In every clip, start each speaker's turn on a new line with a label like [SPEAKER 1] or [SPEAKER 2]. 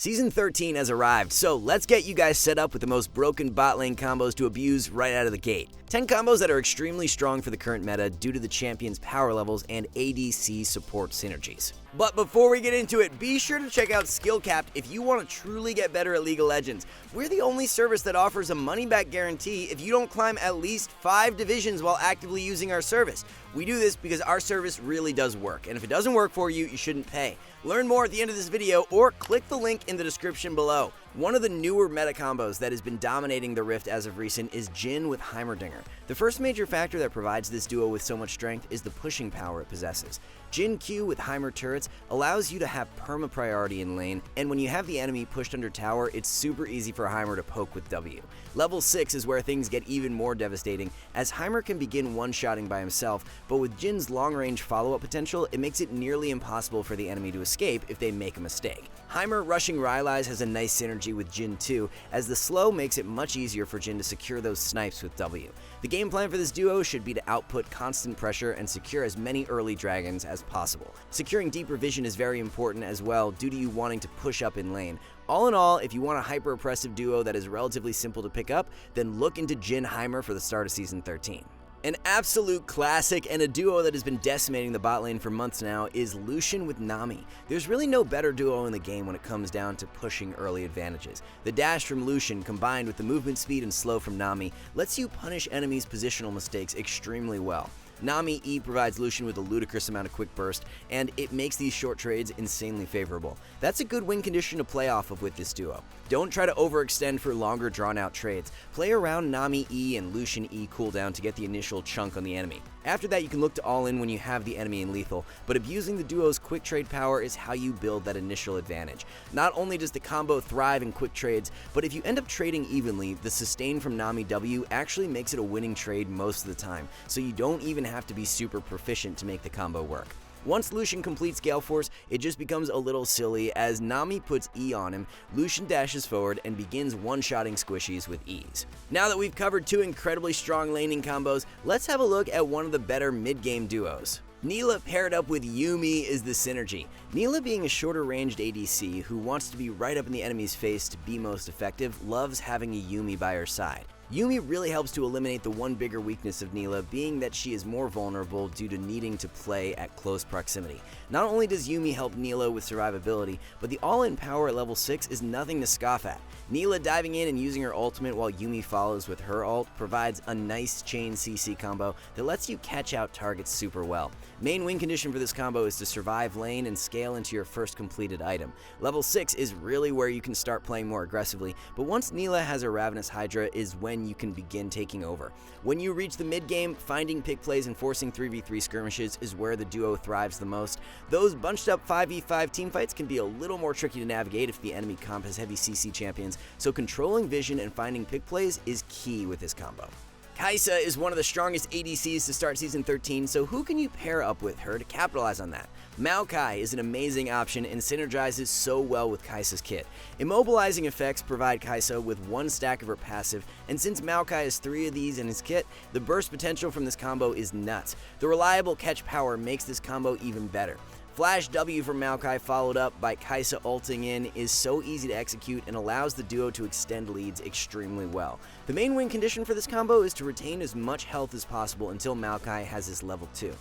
[SPEAKER 1] Season 13 has arrived, so let's get you guys set up with the most broken bot lane combos to abuse right out of the gate. 10 combos that are extremely strong for the current meta due to the champion's power levels and ADC support synergies. But before we get into it, be sure to check out SkillCapped if you want to truly get better at League of Legends. We're the only service that offers a money-back guarantee if you don't climb at least 5 divisions while actively using our service. We do this because our service really does work, and if it doesn't work for you, you shouldn't pay. Learn more at the end of this video or click the link in the description below. One of the newer meta combos that has been dominating the Rift as of recent is Jhin with Heimerdinger. The first major factor that provides this duo with so much strength is the pushing power it possesses. Jhin Q with Heimer turrets allows you to have perma priority in lane, and when you have the enemy pushed under tower, it's super easy for Heimer to poke with W. Level 6 is where things get even more devastating, as Heimer can begin one-shotting by himself, but with Jhin's long-range follow-up potential, it makes it nearly impossible for the enemy to escape if they make a mistake. Heimer rushing Rylai's has a nice synergy with Jhin too, as the slow makes it much easier for Jhin to secure those snipes with W. The game plan for this duo should be to output constant pressure and secure as many early dragons as possible. Securing deeper vision is very important as well due to you wanting to push up in lane. All in all, if you want a hyper-oppressive duo that is relatively simple to pick up, then look into Jhin Heimer for the start of Season 13. An absolute classic and a duo that has been decimating the bot lane for months now is Lucian with Nami. There's really no better duo in the game when it comes down to pushing early advantages. The dash from Lucian combined with the movement speed and slow from Nami lets you punish enemies' positional mistakes extremely well. Nami E provides Lucian with a ludicrous amount of quick burst, and it makes these short trades insanely favorable. That's a good win condition to play off of with this duo. Don't try to overextend for longer drawn-out trades. Play around Nami E and Lucian E cooldown to get the initial chunk on the enemy. After that, you can look to all-in when you have the enemy in lethal, but abusing the duo's quick trade power is how you build that initial advantage. Not only does the combo thrive in quick trades, but if you end up trading evenly, the sustain from Nami W actually makes it a winning trade most of the time, so you don't even have to be super proficient to make the combo work. Once Lucian completes Gale Force, it just becomes a little silly as Nami puts E on him, Lucian dashes forward and begins one-shotting squishies with ease. Now that we've covered 2 incredibly strong laning combos, let's have a look at one of the better mid-game duos. Nilah paired up with Yummi is the synergy. Nilah, being a shorter ranged ADC who wants to be right up in the enemy's face to be most effective, loves having a Yummi by her side. Yummi really helps to eliminate the one bigger weakness of Nilah, being that she is more vulnerable due to needing to play at close proximity. Not only does Yummi help Nilah with survivability, but the all-in power at level 6 is nothing to scoff at. Nilah diving in and using her ultimate while Yummi follows with her ult provides a nice chain CC combo that lets you catch out targets super well. Main win condition for this combo is to survive lane and scale into your first completed item. Level 6 is really where you can start playing more aggressively, but once Nilah has a Ravenous Hydra is when you can begin taking over. When you reach the mid game, finding pick plays and forcing 3v3 skirmishes is where the duo thrives the most. Those bunched up 5v5 teamfights can be a little more tricky to navigate if the enemy comp has heavy CC champions, so controlling vision and finding pick plays is key with this combo. Kai'Sa is one of the strongest ADCs to start Season 13, so who can you pair up with her to capitalize on that? Maokai is an amazing option and synergizes so well with Kai'Sa's kit. Immobilizing effects provide Kai'Sa with 1 stack of her passive, and since Maokai has 3 of these in his kit, the burst potential from this combo is nuts. The reliable catch power makes this combo even better. Flash W from Maokai followed up by Kai'Sa ulting in is so easy to execute and allows the duo to extend leads extremely well. The main win condition for this combo is to retain as much health as possible until Maokai has his level 2.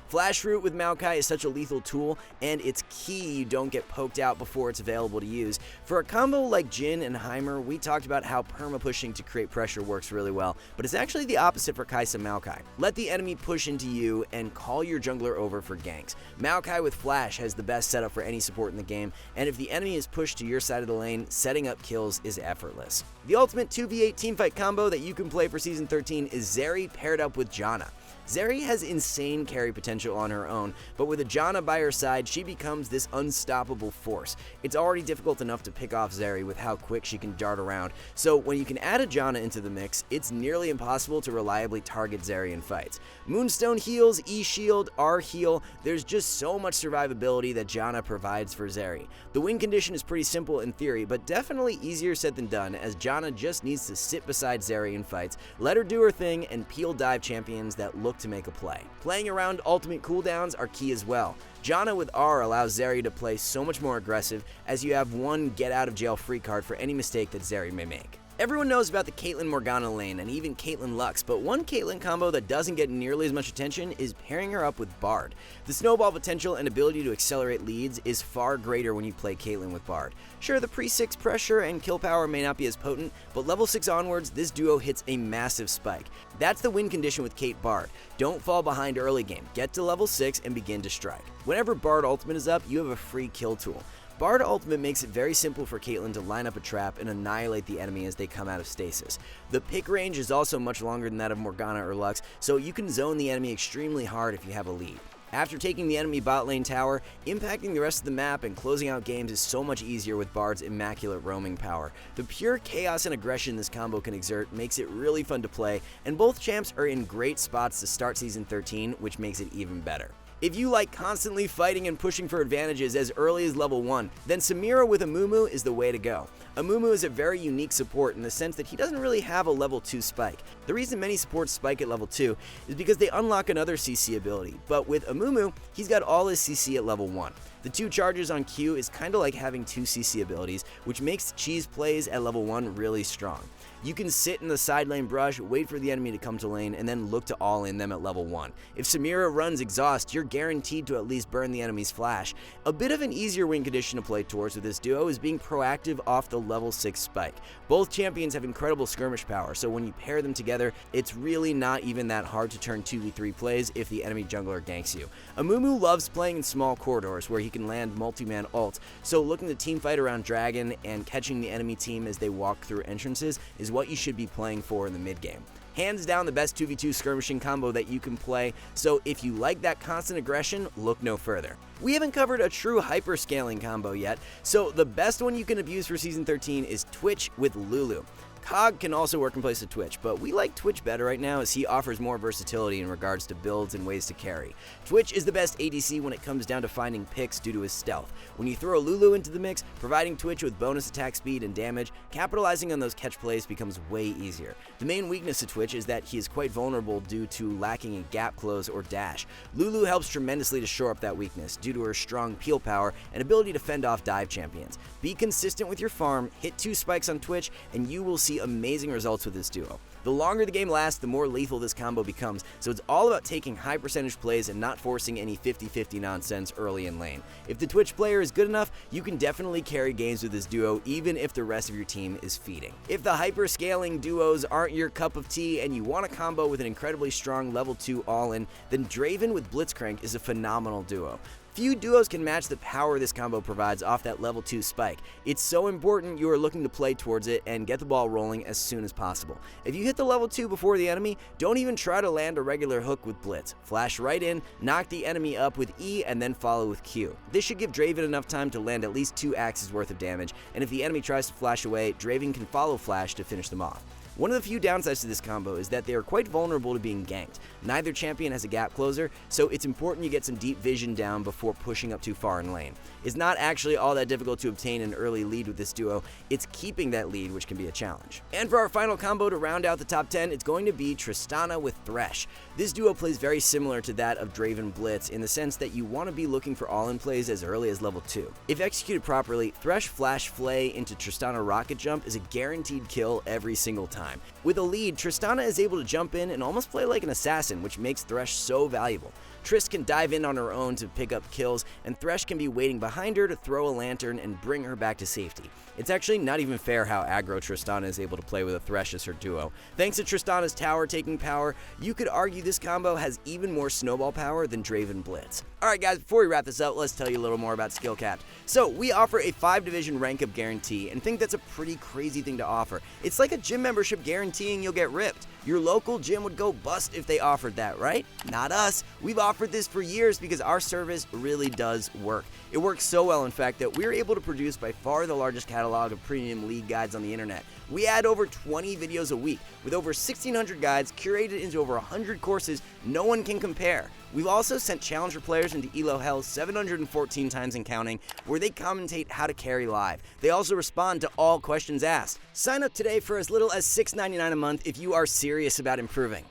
[SPEAKER 1] Flash Root with Maokai is such a lethal tool, and it's key you don't get poked out before it's available to use. For a combo like Jhin and Heimer, we talked about how perma-pushing to create pressure works really well, but it's actually the opposite for Kai'Sa Maokai. Let the enemy push into you and call your jungler over for ganks. Maokai with Flash has the best setup for any support in the game, and if the enemy is pushed to your side of the lane, setting up kills is effortless. The ultimate 2v8 teamfight combo that you can play for Season 13 is Zeri paired up with Janna. Zeri has insane carry potential on her own, but with a Janna by her side, she becomes this unstoppable force. It's already difficult enough to pick off Zeri with how quick she can dart around, so when you can add a Janna into the mix, it's nearly impossible to reliably target Zeri in fights. Moonstone heals, E-shield, R-heal, there's just so much survivability that Janna provides for Zeri. The win condition is pretty simple in theory, but definitely easier said than done, as Janna just needs to sit beside Zeri in fights, let her do her thing, and peel dive champions that look to make a play. Playing around ultimate cooldowns are key as well. Janna with R allows Zeri to play so much more aggressive, as you have one get out of jail free card for any mistake that Zeri may make. Everyone knows about the Caitlyn Morgana lane and even Caitlyn Lux, but one Caitlyn combo that doesn't get nearly as much attention is pairing her up with Bard. The snowball potential and ability to accelerate leads is far greater when you play Caitlyn with Bard. Sure, the pre-6 pressure and kill power may not be as potent, but level 6 onwards, this duo hits a massive spike. That's the win condition with Cait Bard. Don't fall behind early game, get to level 6 and begin to strike. Whenever Bard ultimate is up, you have a free kill tool. Bard ultimate makes it very simple for Caitlyn to line up a trap and annihilate the enemy as they come out of stasis. The pick range is also much longer than that of Morgana or Lux, so you can zone the enemy extremely hard if you have a lead. After taking the enemy bot lane tower, impacting the rest of the map and closing out games is so much easier with Bard's immaculate roaming power. The pure chaos and aggression this combo can exert makes it really fun to play, and both champs are in great spots to start Season 13, which makes it even better. If you like constantly fighting and pushing for advantages as early as level 1, then Samira with Amumu is the way to go. Amumu is a very unique support in the sense that he doesn't really have a level 2 spike. The reason many supports spike at level 2 is because they unlock another CC ability, but with Amumu, he's got all his CC at level 1. The 2 charges on Q is kinda like having 2 CC abilities, which makes cheese plays at level 1 really strong. You can sit in the side lane brush, wait for the enemy to come to lane, and then look to all in them at level 1. If Samira runs exhaust, you're guaranteed to at least burn the enemy's flash. A bit of an easier win condition to play towards with this duo is being proactive off the level 6 spike. Both champions have incredible skirmish power, so when you pair them together, it's really not even that hard to turn 2v3 plays if the enemy jungler ganks you. Amumu loves playing in small corridors where he can land multi-man ult, so looking to teamfight around Dragon and catching the enemy team as they walk through entrances is what you should be playing for in the mid game. Hands down the best 2v2 skirmishing combo that you can play, so if you like that constant aggression, look no further. We haven't covered a true hyper-scaling combo yet, so the best one you can abuse for Season 13 is Twitch with Lulu. Cog can also work in place of Twitch, but we like Twitch better right now as he offers more versatility in regards to builds and ways to carry. Twitch is the best ADC when it comes down to finding picks due to his stealth. When you throw Lulu into the mix, providing Twitch with bonus attack speed and damage, capitalizing on those catch plays becomes way easier. The main weakness of Twitch is that he is quite vulnerable due to lacking in gap close or dash. Lulu helps tremendously to shore up that weakness due to her strong peel power and ability to fend off dive champions. Be consistent with your farm, hit 2 spikes on Twitch, and you will see amazing results with this duo. The longer the game lasts, the more lethal this combo becomes, so it's all about taking high percentage plays and not forcing any 50-50 nonsense early in lane. If the Twitch player is good enough, you can definitely carry games with this duo even if the rest of your team is feeding. If the hyper-scaling duos aren't your cup of tea and you want a combo with an incredibly strong level 2 all-in, then Draven with Blitzcrank is a phenomenal duo. Few duos can match the power this combo provides off that level 2 spike. It's so important you are looking to play towards it and get the ball rolling as soon as possible. If you hit the level 2 before the enemy, don't even try to land a regular hook with Blitz. Flash right in, knock the enemy up with E, and then follow with Q. This should give Draven enough time to land at least 2 axes worth of damage, and if the enemy tries to flash away, Draven can follow flash to finish them off. One of the few downsides to this combo is that they are quite vulnerable to being ganked. Neither champion has a gap closer, so it's important you get some deep vision down before pushing up too far in lane. It's not actually all that difficult to obtain an early lead with this duo, it's keeping that lead which can be a challenge. And for our final combo to round out the top 10, it's going to be Tristana with Thresh. This duo plays very similar to that of Draven Blitz in the sense that you want to be looking for all-in plays as early as level 2. If executed properly, Thresh Flash Flay into Tristana Rocket Jump is a guaranteed kill every single time. With a lead, Tristana is able to jump in and almost play like an assassin, which makes Thresh so valuable. Trist can dive in on her own to pick up kills, and Thresh can be waiting behind her to throw a lantern and bring her back to safety. It's actually not even fair how aggro Tristana is able to play with a Thresh as her duo. Thanks to Tristana's tower taking power, you could argue this combo has even more snowball power than Draven Blitz. Alright guys, before we wrap this up, let's tell you a little more about SkillCapped. So, we offer a 5-division rank up guarantee, and think that's a pretty crazy thing to offer. It's like a gym membership guaranteeing you'll get ripped. Your local gym would go bust if they offered that, right? Not us. We've offered this for years because our service really does work. It works so well, in fact, that we're able to produce by far the largest catalog of premium league guides on the internet. We add over 20 videos a week, with over 1,600 guides curated into over 100 courses no one can compare. We've also sent challenger players into ELO Hell 714 times and counting, where they commentate how to carry live. They also respond to all questions asked. Sign up today for as little as $6.99 a month if you are serious about improving.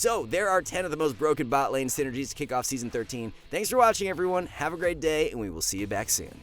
[SPEAKER 1] So there are 10 of the most broken bot lane synergies to kick off Season 13. Thanks for watching, everyone. Have a great day, and we will see you back soon.